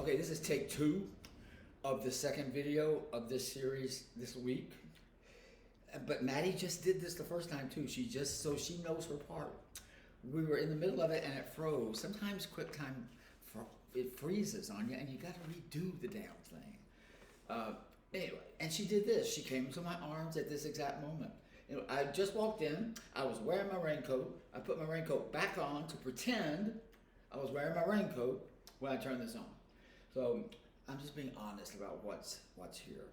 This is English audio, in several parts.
Okay, this is take 2 of the second video of this series this week. But Maddie just did this the first time too. She knows her part. We were in the middle of it and it froze. Sometimes QuickTime it freezes on you and you got to redo the damn thing. Anyway, and she did this. She came into my arms at this exact moment. I just walked in. I was wearing my raincoat. I put my raincoat back on to pretend I was wearing my raincoat when I turned this on. So I'm just being honest about what's here.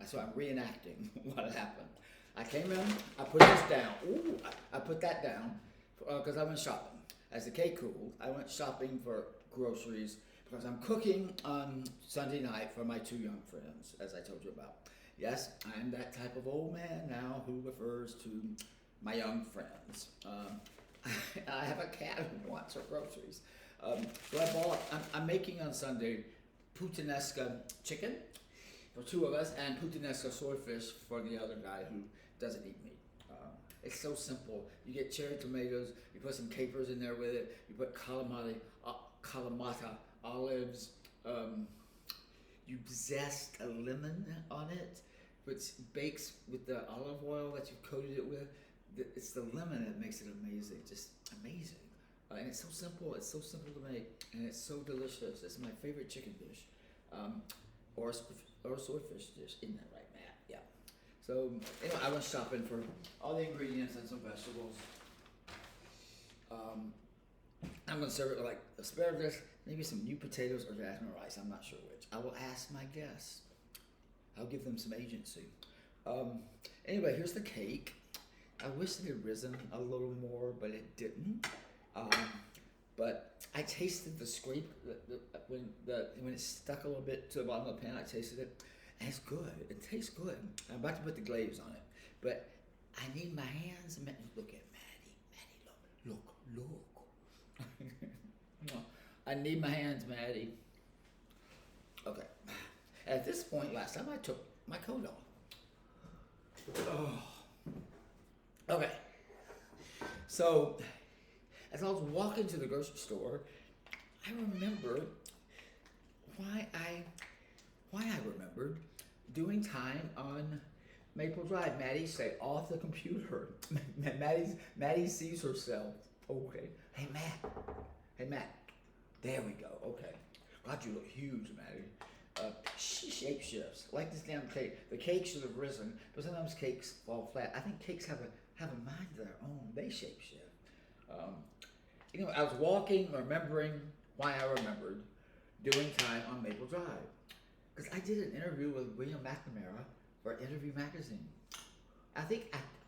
So I'm reenacting what happened. I came in. I put this down. Ooh, I put that down because I went shopping. As the cake cooled, I went shopping for groceries because I'm cooking on Sunday night for my 2 young friends, as I told you about. Yes, I'm that type of old man now who refers to my young friends. I have a cat who wants her groceries. So I'm making on Sunday puttanesca chicken for 2 of us and puttanesca swordfish for the other guy who doesn't eat meat. It's so simple. You get cherry tomatoes, you put some capers in there with it, you put Kalamata olives, you zest a lemon on it, which bakes with the olive oil that you've coated it with. It's the lemon that makes it amazing, just amazing. And it's so simple to make, and it's so delicious. It's my favorite chicken dish, or a swordfish dish. Isn't that right, Matt? Yeah. So anyway, I went shopping for all the ingredients and some vegetables. I'm gonna serve it with like asparagus, maybe some new potatoes or jasmine rice. I'm not sure which. I will ask my guests. I'll give them some agency. Anyway, here's the cake. I wish it had risen a little more, but it didn't. But I tasted the scrape when it stuck a little bit to the bottom of the pan. I tasted it, and it's good. It tastes good. I'm about to put the glaze on it, but I need my hands. Look at Maddie. Look. No, I need my hands, Maddie. Okay. At this point, last time I took my coat off. Oh. Okay. So, as I was walking to the grocery store, I remembered why I remembered doing time on Maple Drive. Maddie said, off the computer. Maddie sees herself. Okay. Hey Matt. There we go. Okay. God, you look huge, Maddie. She shape shifts like this damn cake. The cake should have risen, but sometimes cakes fall flat. I think cakes have a mind of their own. They shape shift. I was walking, remembering why I remembered doing time on Maple Drive, because I did an interview with William McNamara for Interview Magazine. I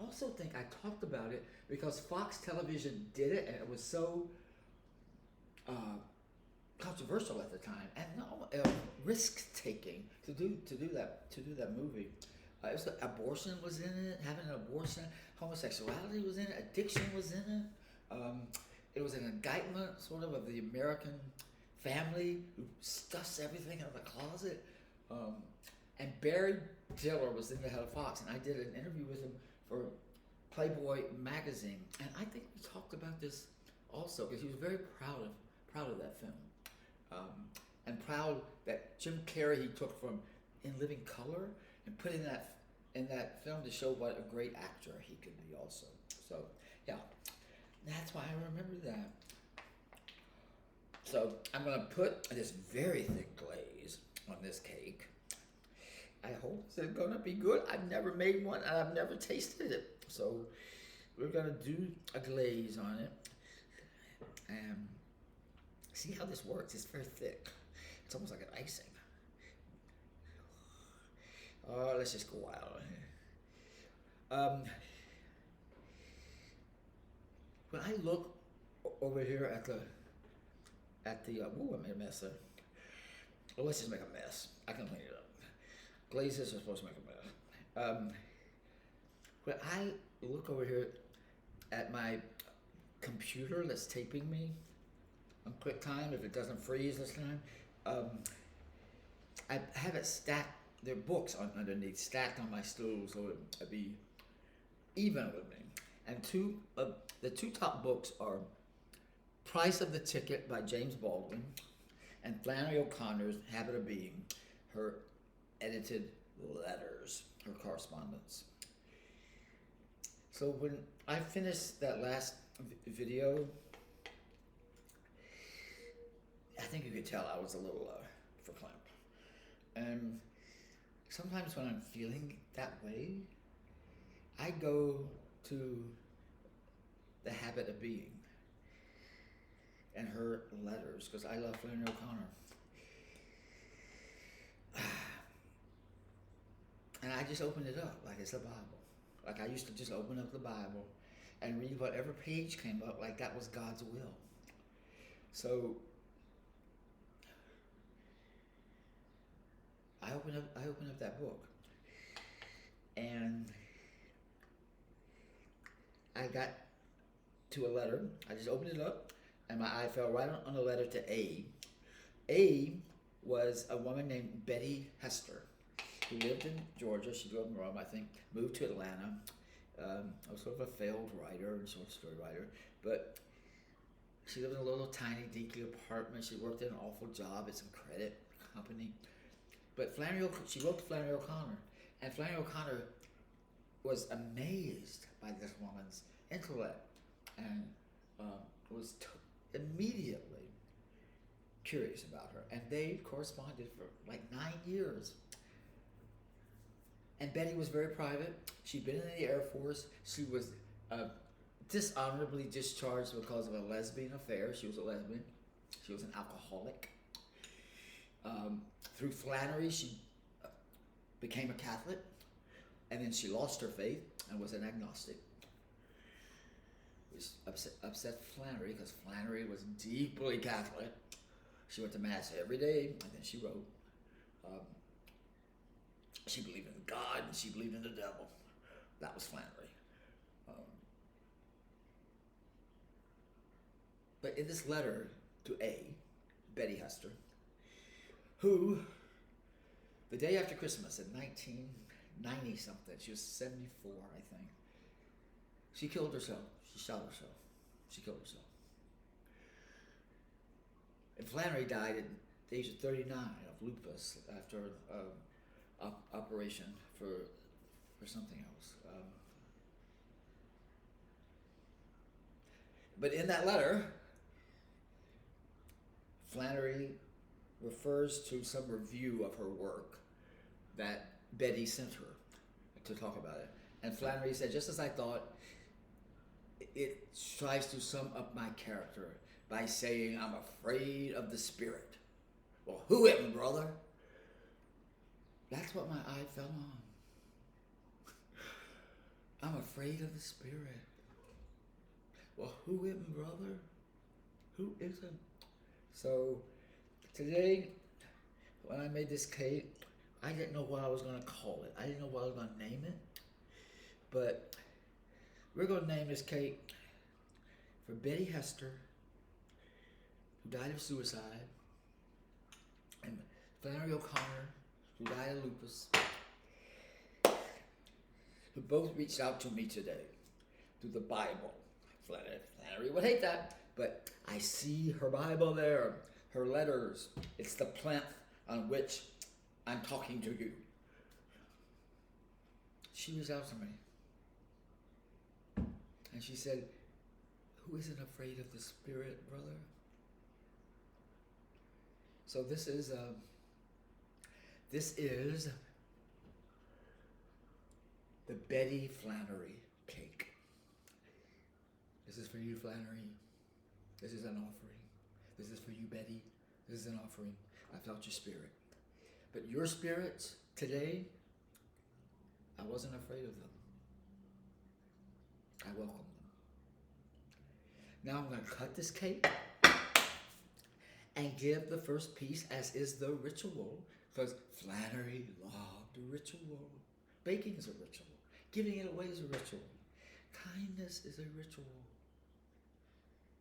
also think I talked about it because Fox Television did it, and it was so controversial at the time, and risk-taking to do that movie. Abortion was in it, having an abortion, homosexuality was in it, addiction was in it. It was an indictment, sort of the American family who stuffs everything in the closet. And Barry Diller was in the head of Fox, and I did an interview with him for Playboy magazine, and I think we talked about this also because he was very proud of that film, and proud that Jim Carrey he took from In Living Color and put in that film to show what a great actor he could be also. So yeah, that's why I remember that. So I'm gonna put this very thick glaze on this cake. I hope it's gonna be good. I've never made one and I've never tasted it. So we're gonna do a glaze on it and see how this works. It's very thick. It's almost like an icing. Oh, let's just go wild. When I look over here at the ooh, I made a mess there. Well, let's just make a mess. I can clean it up. Glazes are supposed to make a mess. When I look over here at my computer that's taping me on QuickTime, if it doesn't freeze this time, I have it stacked. There are books underneath, stacked on my stool, so it'd be even with me. And the two top books are Price of the Ticket by James Baldwin and Flannery O'Connor's Habit of Being, her edited letters, her correspondence. So when I finished that last video, I think you could tell I was a little verklempt. And sometimes when I'm feeling that way, I go to the Habit of Being and her letters, because I love Flannery O'Connor. And I just opened it up like it's a Bible. Like I used to just open up the Bible and read whatever page came up like that was God's will. So I opened up that book, and I got to a letter. I just opened it up, and my eye fell right on a letter to A. A was a woman named Betty Hester, who lived in Georgia. She grew up in Rome, I think, moved to Atlanta. I was sort of a failed writer and short story writer, but she lived in a little tiny, dinky apartment. She worked at an awful job at some credit company. But she wrote to Flannery O'Connor, and Flannery O'Connor was amazed by this woman's intellect and was immediately curious about her. And they corresponded for like 9 years. And Betty was very private. She'd been in the Air Force. She was dishonorably discharged because of a lesbian affair. She was a lesbian. She was an alcoholic. Through Flannery, she became a Catholic, and then she lost her faith and was an agnostic, which upset Flannery because Flannery was deeply Catholic. She went to Mass every day, and then she wrote. She believed in God, and she believed in the devil. That was Flannery. But in this letter to A, Betty Hester, who, the day after Christmas in 1990 something, she was 74, I think, she killed herself. She shot herself. She killed herself. And Flannery died at the age of 39 of lupus after operation for something else. But in that letter, Flannery refers to some review of her work that Betty sent her to talk about it. And Flannery said, just as I thought, it tries to sum up my character by saying, I'm afraid of the spirit. Well, who am, brother? That's what my eye fell on. I'm afraid of the spirit. Well, who am, brother? Who isn't? So today, when I made this cake, I didn't know what I was going to call it. I didn't know what I was going to name it. But we're going to name this cake for Betty Hester, who died of suicide, and Flannery O'Connor, who died of lupus, who both reached out to me today through the Bible. Flannery would hate that, but I see her Bible there, her letters. It's the plinth on which I'm talking to you. She reached out to me, and she said, who isn't afraid of the spirit, brother? So this is the Betty Flannery Cake. This is for you, Flannery. This is an offering. This is for you, Betty. This is an offering. I felt your spirit. But your spirits today, I wasn't afraid of them. I welcome them. Now I'm going to cut this cake and give the first piece, as is the ritual, because Flannery loved a ritual. Baking is a ritual. Giving it away is a ritual. Kindness is a ritual.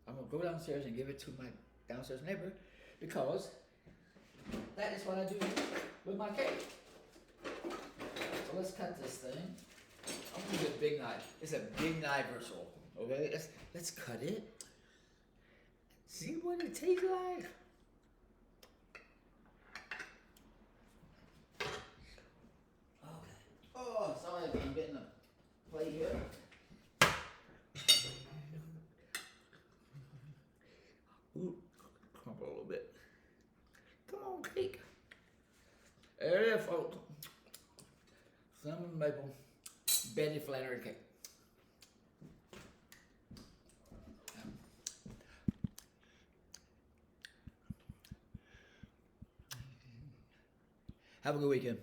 I'm going to go downstairs and give it to my downstairs neighbor, because that is what I do with my cake. So let's cut this thing. I'm going to use a big knife. It's a big knife ritual. Okay, let's cut it. See what it tastes like. There it is, folks. Cinnamon maple Betty Flannery Cake. Have a good weekend.